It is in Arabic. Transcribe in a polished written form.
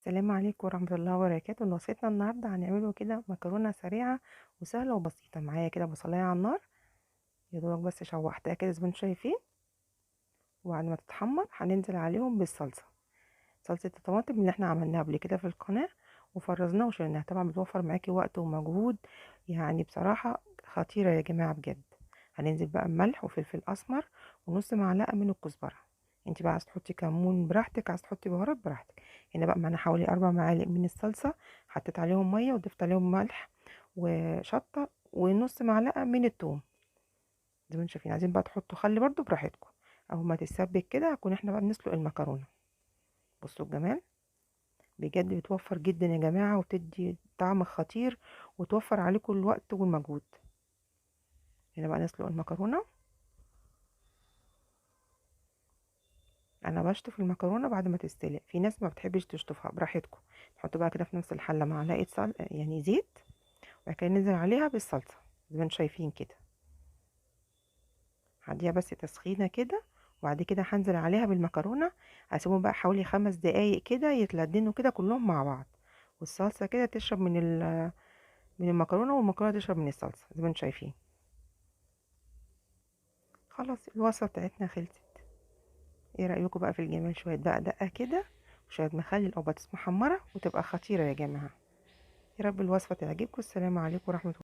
السلام عليكم ورحمة الله وبركاته. وصيتنا النهاردة هنعمله كده مكرونة سريعة وسهلة وبسيطة. معايا كده بصلاية على النار، يا دوبك بس شوحتها كده زي ما انتم شايفين. وبعد ما تتحمر هننزل عليهم بالصلصة، صلصة الطماطم اللي احنا عملناها قبل كده في القناة وفرزناها وشيلناها. طبعا بتوفر معاكي وقت ومجهود، يعني بصراحة خطيرة يا جماعة بجد. هننزل بقى بملح وفلفل اسمر ونص معلقة من الكزبرة. انت بقى عايز تحطي كمون براحتك، عايز تحطي بهارات براحتك. هنا بقى معانا حوالي 4 معالق من الصلصة، حطيت عليهم مية وضفت عليهم ملح وشطة ونص معلقة من الثوم. زي ما انتم شايفين، عايزين بقى تحطوا خل برضو براحتكم. اول ما تتسبك كده هكون احنا بقى بنسلق المكرونة. بصوا الجمال، بجد بتوفر جدا يا جماعة وبتدي طعم خطير وتوفر عليكم الوقت والمجهود. هنا بقى نسلق المكرونة. انا بشطف المكرونة بعد ما تستلق، في ناس ما بتحبش تشطفها، براحتكم. نحط بقى كده في نفس الحلة معلقة يعني زيت، وبعد كده ننزل عليها بالصلصة زي ما انتم شايفين كده. هديها بس تسخينة كده، وبعد كده هنزل عليها بالمكرونة. هسيبهم بقى حوالي 5 دقايق كده يتلدنوا كده كلهم مع بعض، والصلصة كده تشرب من المكرونة والمكرونة تشرب من الصلصة زي ما انتم شايفين. خلاص الوصفة بتاعتنا خلصت. ايه رأيكم بقى في الجمال؟ شوية دقة كده وشوية مخلل او بطاطس محمرة وتبقى خطيرة يا جماعة. يا رب الوصفة تعجبكم. السلام عليكم ورحمة الله.